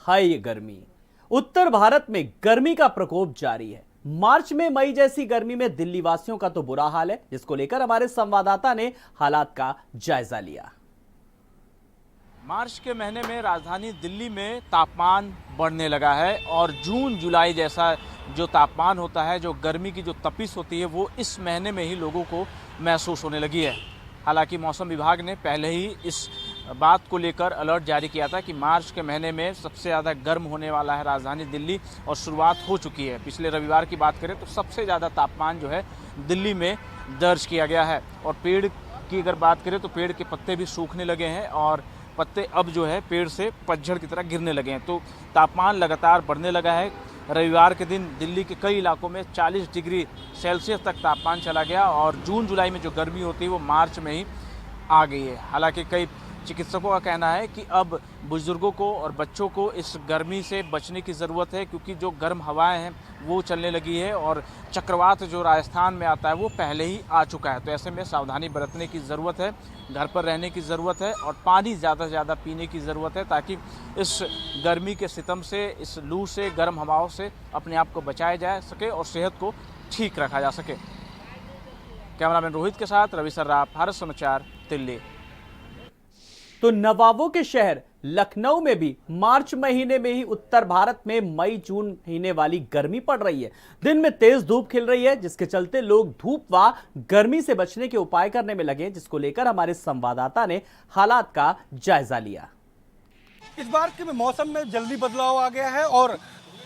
हाय गर्मी। उत्तर भारत में गर्मी का प्रकोप जारी है। मार्च में मई जैसी गर्मी में दिल्ली वासियों का तो बुरा हाल है, जिसको लेकर हमारे संवाददाता ने हालात का जायजा लिया। मार्च के महीने में राजधानी दिल्ली में तापमान बढ़ने लगा है और जून जुलाई जैसा जो तापमान होता है, जो गर्मी की जो तपिश होती है, वो इस महीने में ही लोगों को महसूस होने लगी है। हालांकि मौसम विभाग ने पहले ही इस बात को लेकर अलर्ट जारी किया था कि मार्च के महीने में सबसे ज़्यादा गर्म होने वाला है राजधानी दिल्ली, और शुरुआत हो चुकी है। पिछले रविवार की बात करें तो सबसे ज़्यादा तापमान जो है दिल्ली में दर्ज किया गया है। और पेड़ की अगर बात करें तो पेड़ के पत्ते भी सूखने लगे हैं और पत्ते अब जो है पेड़ से पतझड़ की तरह गिरने लगे हैं। तो तापमान लगातार बढ़ने लगा है। रविवार के दिन दिल्ली के कई इलाकों में 40 डिग्री सेल्सियस तक तापमान चला गया और जून जुलाई में जो गर्मी होती है वो मार्च में ही आ गई है। हालांकि कई चिकित्सकों का कहना है कि अब बुजुर्गों को और बच्चों को इस गर्मी से बचने की ज़रूरत है, क्योंकि जो गर्म हवाएं हैं वो चलने लगी है और चक्रवात जो राजस्थान में आता है वो पहले ही आ चुका है। तो ऐसे में सावधानी बरतने की ज़रूरत है, घर पर रहने की ज़रूरत है और पानी ज़्यादा से ज़्यादा पीने की ज़रूरत है, ताकि इस गर्मी के सितम से, इस लू से, गर्म हवाओं से अपने आप को बचाया जा सके और सेहत को ठीक रखा जा सके। कैमरामैन रोहित के साथ रवि सर्राफ, भारत समाचार, दिल्ली। तो नवाबों के शहर लखनऊ में भी मार्च महीने में ही उत्तर भारत में मई जून महीने वाली गर्मी पड़ रही है। दिन में तेज धूप खिल रही है, जिसके चलते लोग धूप व गर्मी से बचने के उपाय करने में लगे, जिसको लेकर हमारे संवाददाता ने हालात का जायजा लिया। इस बार के मौसम में जल्दी बदलाव आ गया है और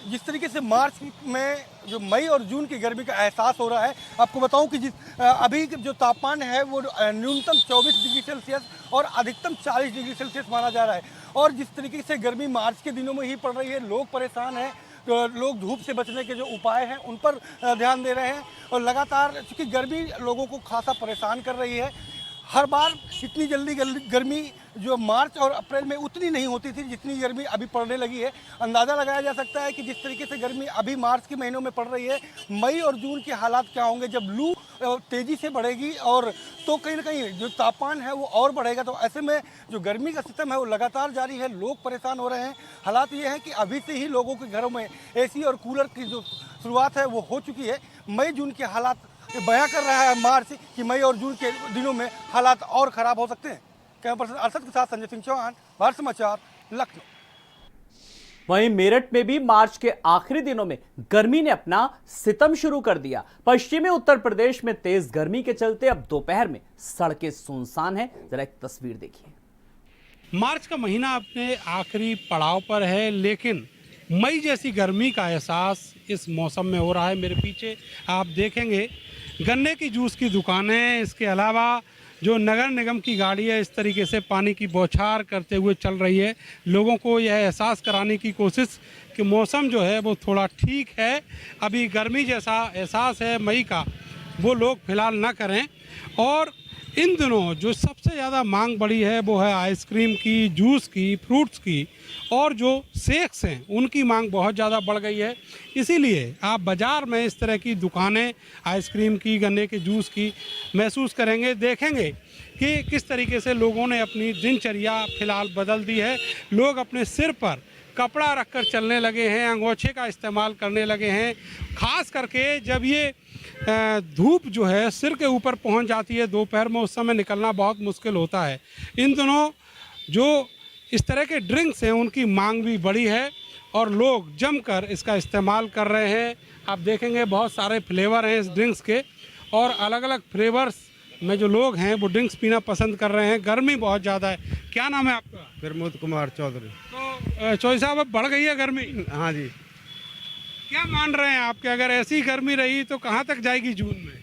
जिस तरीके से मार्च में जो मई और जून की गर्मी का एहसास हो रहा है, आपको बताऊं कि अभी जो तापमान है वो न्यूनतम 24 डिग्री सेल्सियस और अधिकतम 40 डिग्री सेल्सियस माना जा रहा है। और जिस तरीके से गर्मी मार्च के दिनों में ही पड़ रही है, लोग परेशान हैं, तो लोग धूप से बचने के जो उपाय हैं उन पर ध्यान दे रहे हैं। और लगातार चूँकि गर्मी लोगों को खासा परेशान कर रही है, हर बार इतनी जल्दी गर्मी जो मार्च और अप्रैल में उतनी नहीं होती थी जितनी गर्मी अभी पड़ने लगी है। अंदाज़ा लगाया जा सकता है कि जिस तरीके से गर्मी अभी मार्च के महीनों में पड़ रही है, मई और जून के हालात क्या होंगे जब लू तेज़ी से बढ़ेगी, और तो कहीं ना कहीं जो तापमान है वो और बढ़ेगा। तो ऐसे में जो गर्मी का सिस्टम है वो लगातार जारी है, लोग परेशान हो रहे हैं। हालात ये है कि अभी से ही लोगों के घरों में AC और कूलर की जो शुरुआत है वो हो चुकी है। मई जून के हालात बयां कर रहा है मार्च कि मई और जून के दिनों में हालात और ख़राब हो सकते हैं। कैमरा पर्सन अरशद के साथ संजय सिंह चौहान, भारत समाचार, लखनऊ। वहीं मेरठ में भी मार्च के आखिरी दिनों में गर्मी ने अपना सितम शुरू कर दिया। पश्चिमी उत्तर प्रदेश में तेज गर्मी के चलते अब दोपहर में सड़कें सुनसान हैं। जरा एक तस्वीर देखिए। मार्च का महीना अपने आखिरी पड़ाव पर है, लेकिन मई जैसी गर्मी का एहसास इस मौसम में हो रहा है। मेरे पीछे आप देखेंगे गन्ने की जूस की दुकानें, इसके अलावा जो नगर निगम की गाड़ी है इस तरीके से पानी की बौछार करते हुए चल रही है। लोगों को यह एहसास कराने की कोशिश कि मौसम जो है वो थोड़ा ठीक है, अभी गर्मी जैसा एहसास है मई का वो लोग फिलहाल ना करें। और इन दिनों जो सबसे ज़्यादा मांग बढ़ी है वो है आइसक्रीम की, जूस की, फ्रूट्स की, और जो शेक्स हैं उनकी मांग बहुत ज़्यादा बढ़ गई है। इसीलिए आप बाज़ार में इस तरह की दुकानें आइसक्रीम की, गन्ने के जूस की महसूस करेंगे, देखेंगे कि किस तरीके से लोगों ने अपनी दिनचर्या फिलहाल बदल दी है। लोग अपने सिर पर कपड़ा रखकर चलने लगे हैं, अंगोछे का इस्तेमाल करने लगे हैं। ख़ास करके जब ये धूप जो है सिर के ऊपर पहुंच जाती है दोपहर में, उस समय निकलना बहुत मुश्किल होता है। इन दिनों जो इस तरह के ड्रिंक्स हैं उनकी मांग भी बढ़ी है और लोग जमकर इसका इस्तेमाल कर रहे हैं। आप देखेंगे बहुत सारे फ्लेवर हैं इस ड्रिंक्स के, और अलग अलग फ्लेवर्स में जो लोग हैं वो ड्रिंक्स पीना पसंद कर रहे हैं। गर्मी बहुत ज़्यादा है। क्या नाम है आपका? प्रमोद कुमार चौधरी। तो चौधरी साहब, अब बढ़ गई है गर्मी? हाँ जी। क्या मान रहे हैं आप कि अगर ऐसी गर्मी रही तो कहाँ तक जाएगी जून में?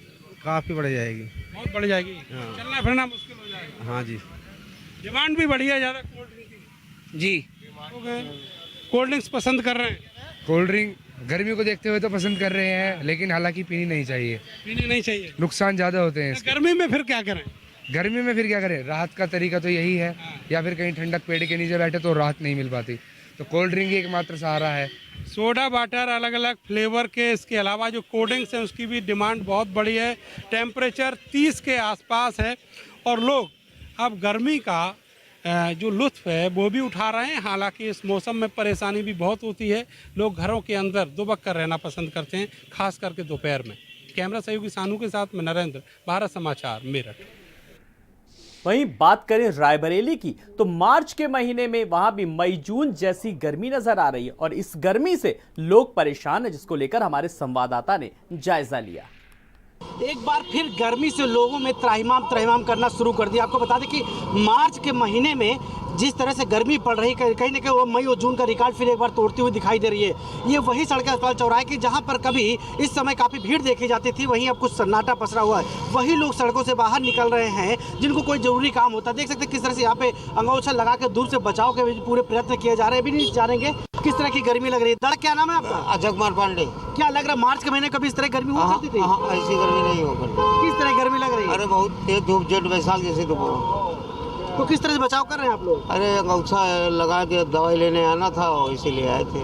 काफ़ी बढ़ जाएगी। बहुत बढ़ जाएगी। हाँ। चलना फिरना मुश्किल हो जाएगा। हाँ जी। डिमांड भी बढ़ी है ज़्यादा कोल्ड ड्रिंक की। जी, लोग कोल्ड ड्रिंक्स पसंद कर रहे हैं। कोल्ड ड्रिंक गर्मी को देखते हुए तो पसंद कर रहे हैं, लेकिन हालांकि पीनी नहीं चाहिए, पीनी नहीं चाहिए। नुकसान ज़्यादा होते हैं इसके। गर्मी में फिर क्या करें? गर्मी में फिर क्या करें? राहत का तरीका तो यही है, या फिर कहीं ठंडक पेड़ के नीचे बैठे तो राहत नहीं मिल पाती, तो कोल्ड ड्रिंक ही एकमात्र सहारा है। सोडा वाटर अलग अलग फ्लेवर के, इसके अलावा जो कोल्ड ड्रिंक्स हैं उसकी भी डिमांड बहुत बड़ी है। टेम्परेचर 30 के आसपास है और लोग अब गर्मी का जो लुत्फ़ है वो भी उठा रहे हैं। हालांकि इस मौसम में परेशानी भी बहुत होती है। लोग घरों के अंदर दुबक कर रहना पसंद करते हैं, खास करके दोपहर में। कैमरा सहयोगी सानू के साथ में नरेंद्र, भारत समाचार, मेरठ। वहीं बात करें रायबरेली की, तो मार्च के महीने में वहां भी मई जून जैसी गर्मी नजर आ रही है और इस गर्मी से लोग परेशान हैं, जिसको लेकर हमारे संवाददाता ने जायजा लिया। एक बार फिर गर्मी से लोगों में त्राहिमाम करना शुरू कर दिया। आपको बता दें कि मार्च के महीने में जिस तरह से गर्मी पड़ रही है, कहीं ना कहीं वो मई और जून का रिकॉर्ड फिर एक बार तोड़ती हुई दिखाई दे रही है। ये वही सड़कें अस्पताल चौराहे की जहां पर कभी इस समय काफ़ी भीड़ देखी जाती थी, वहीं अब कुछ सन्नाटा पसरा हुआ है। वही लोग सड़कों से बाहर निकल रहे हैं जिनको कोई जरूरी काम होता है। देख सकते हैं किस तरह से यहाँ पे अंगोछा लगा के दूर से बचाव के पूरे प्रयत्न किए जा रहे हैं। अभी नहीं जानेंगे किस तरह की गर्मी लग रही है। दादा, क्या नाम है आपका? अजय कुमार पांडे। क्या लग रहा है मार्च के महीने कभी इस तरह गर्मी हुआ करती थी? ऐसी गर्मी नहीं हो करती। किस तरह गर्मी लग रही है? अरे बहुत तेज धूप, जेठ बैसाख जैसे धूप। तो किस तरह से बचाव कर रहे हैं आप लोग? अरे अंगूछा लगा के दवाई लेने आना था, इसीलिए आए थे,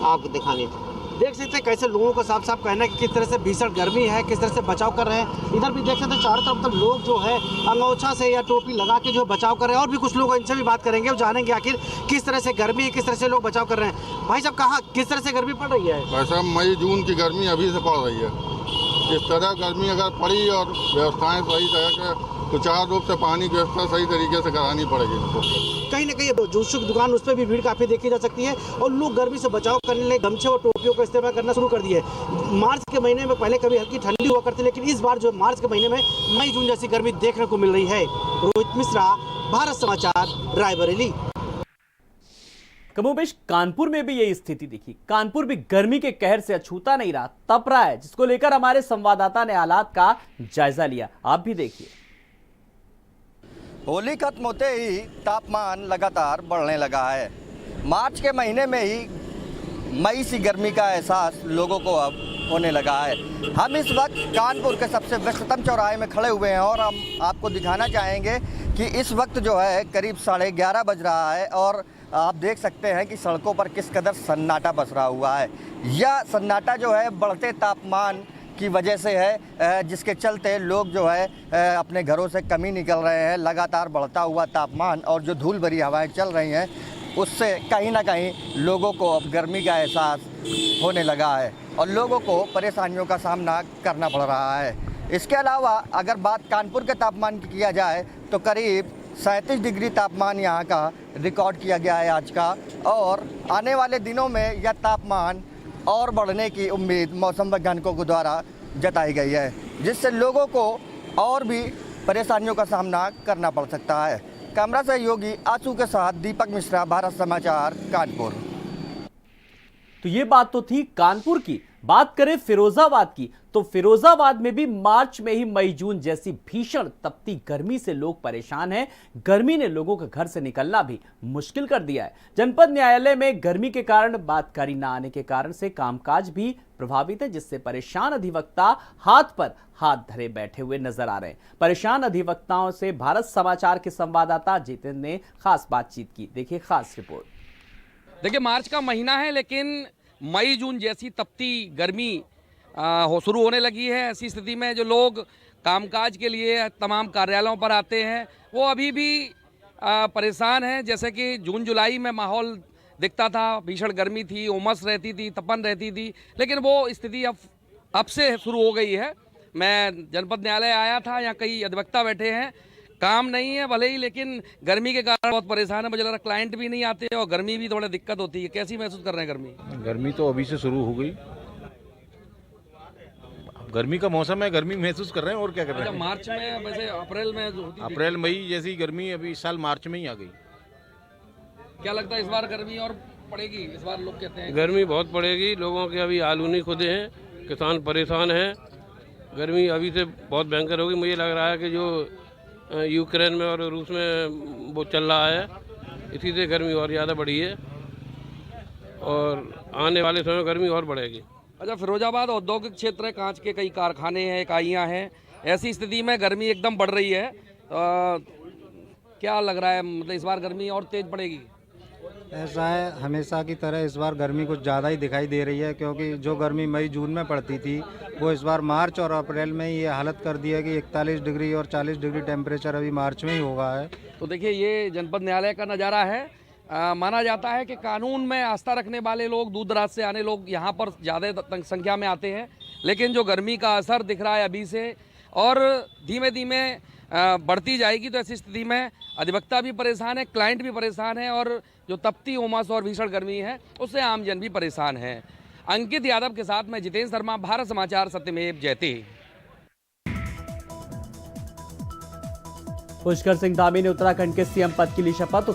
आँख दिखानी थी। देख सकते हैं कैसे लोगों का साफ साफ कहना है कि किस तरह से भीषण गर्मी है, किस तरह से बचाव कर रहे हैं। इधर भी देख सकते हैं चारों तरफ तो लोग जो है अंगोछा से या टोपी लगा के जो है बचाव कर रहे हैं। और भी कुछ लोग इनसे भी बात करेंगे और जानेंगे आखिर किस तरह से गर्मी है, किस तरह से लोग बचाव कर रहे हैं। भाई साहब, कहाँ किस तरह से गर्मी पड़ रही है? भाई साहब, मई जून की गर्मी अभी से पड़ रही है। इस तरह गर्मी अगर पड़ी और व्यवस्थाएं सही तरह के सुचारू रूप से पानी की व्यवस्था सही तरीके से करानी पड़ेगी इनको। कहीं ना कहीं जूस की दुकान, उस पर भी भीड़ काफ़ी देखी जा सकती है और लोग गर्मी से बचाव करने लिए गमछे और टोपियों का इस्तेमाल करना शुरू कर दिए। मार्च के महीने में पहले कभी हल्की ठंडी हुआ करती, लेकिन इस बार जो मार्च के महीने में मई जून जैसी गर्मी देखने को मिल रही है। रोहित मिश्रा, भारत समाचार, रायबरेली। कमोबेश कानपुर में भी यही स्थिति दिखी। कानपुर भी गर्मी के कहर से अछूता नहीं रहा, तप रहा है, जिसको लेकर हमारे संवाददाता ने हालात का जायजा लिया। आप भी देखिए। होली खत्म होते ही तापमान लगातार बढ़ने लगा है। मार्च के महीने में ही मई सी गर्मी का एहसास लोगों को अब होने लगा है। हम इस वक्त कानपुर के सबसे व्यस्ततम चौराहे में खड़े हुए हैं और हम आपको दिखाना चाहेंगे कि इस वक्त जो है करीब 11:30 बज रहा है और आप देख सकते हैं कि सड़कों पर किस कदर सन्नाटा पसरा हुआ है। यह सन्नाटा जो है बढ़ते तापमान की वजह से है, जिसके चलते लोग जो है अपने घरों से कम ही निकल रहे हैं। लगातार बढ़ता हुआ तापमान और जो धूल भरी हवाएं चल रही हैं, उससे कहीं ना कहीं लोगों को अब गर्मी का एहसास होने लगा है और लोगों को परेशानियों का सामना करना पड़ रहा है। इसके अलावा अगर बात कानपुर के तापमान की किया जाए तो करीब 37 डिग्री तापमान यहाँ का रिकॉर्ड किया गया है आज का, और आने वाले दिनों में यह तापमान और बढ़ने की उम्मीद मौसम वैज्ञानिकों के द्वारा जताई गई है, जिससे लोगों को और भी परेशानियों का सामना करना पड़ सकता है। कैमरा सहयोगी आंसू के साथ दीपक मिश्रा, भारत समाचार, कानपुर। तो ये बात तो थी कानपुर की। बात करें फिरोजाबाद की, तो फिरोजाबाद में भी मार्च में ही मई जून जैसी भीषण तपती गर्मी से लोग परेशान हैं। गर्मी ने लोगों के घर से निकलना भी मुश्किल कर दिया है। जनपद न्यायालय में गर्मी के कारण बातकारी न आने के कारण से कामकाज भी प्रभावित है, जिससे परेशान अधिवक्ता हाथ पर हाथ धरे बैठे हुए नजर आ रहे हैं। परेशान अधिवक्ताओं से भारत समाचार के संवाददाता जितेंद्र ने खास बातचीत की। देखिए खास रिपोर्ट। देखिए, मार्च का महीना है लेकिन मई जून जैसी तपती गर्मी शुरू होने लगी है। ऐसी स्थिति में जो लोग कामकाज के लिए तमाम कार्यालयों पर आते हैं वो अभी भी परेशान हैं। जैसे कि जून जुलाई में माहौल दिखता था, भीषण गर्मी थी, उमस रहती थी, तपन रहती थी, लेकिन वो स्थिति अब से शुरू हो गई है। मैं जनपद न्यायालय आया था, यहाँ कई अधिवक्ता बैठे हैं, काम नहीं है भले ही, लेकिन गर्मी के कारण बहुत परेशान है। मुझे लग रहा क्लाइंट भी नहीं आते और गर्मी भी थोड़ा दिक्कत होती है। कैसी महसूस कर रहे हैं गर्मी? गर्मी तो अभी से शुरू हो गई। गर्मी का मौसम है, गर्मी महसूस कर रहे हैं और क्या कर रहे हैं। मार्च में वैसे अप्रैल में होती थी। अप्रैल मई जैसी गर्मी अभी इस साल मार्च में ही आ गई। क्या लगता है इस बार गर्मी और पड़ेगी? इस बार लोग कहते हैं गर्मी बहुत पड़ेगी, लोगों के अभी आलू नहीं खुदे हैं, किसान परेशान हैं। गर्मी अभी से बहुत भयंकर होगी। मुझे लग रहा है कि जो यूक्रेन में और रूस में वो चल रहा है, इसी से गर्मी और ज़्यादा बढ़ी है और आने वाले समय गर्मी और बढ़ेगी। अच्छा, फिरोजाबाद औद्योगिक क्षेत्र है, कांच के कई कारखाने हैं, इकाइयाँ हैं। ऐसी स्थिति में गर्मी एकदम बढ़ रही है। क्या लग रहा है, मतलब इस बार गर्मी और तेज पड़ेगी? ऐसा है, हमेशा की तरह इस बार गर्मी कुछ ज़्यादा ही दिखाई दे रही है, क्योंकि जो गर्मी मई जून में पड़ती थी वो इस बार मार्च और अप्रैल में ये हालत कर दी है कि 41 डिग्री और 40 डिग्री टेम्परेचर अभी मार्च में ही होगा है। तो देखिए ये जनपद न्यायालय का नज़ारा है। माना जाता है कि कानून में आस्था रखने वाले लोग, दूर दराज से आने लोग यहाँ पर ज़्यादा संख्या में आते हैं, लेकिन जो गर्मी का असर दिख रहा है अभी से और धीमे धीमे बढ़ती जाएगी, तो ऐसी स्थिति में अधिवक्ता भी परेशान है, क्लाइंट भी परेशान है और जो तपती उमस और भीषण गर्मी है उससे आमजन भी परेशान है। अंकित यादव के साथ मैं जितेंद्र शर्मा, भारत समाचार, सत्यमेव जयते। पुष्कर सिंह धामी ने उत्तराखंड के सीएम पद के लिए शपथ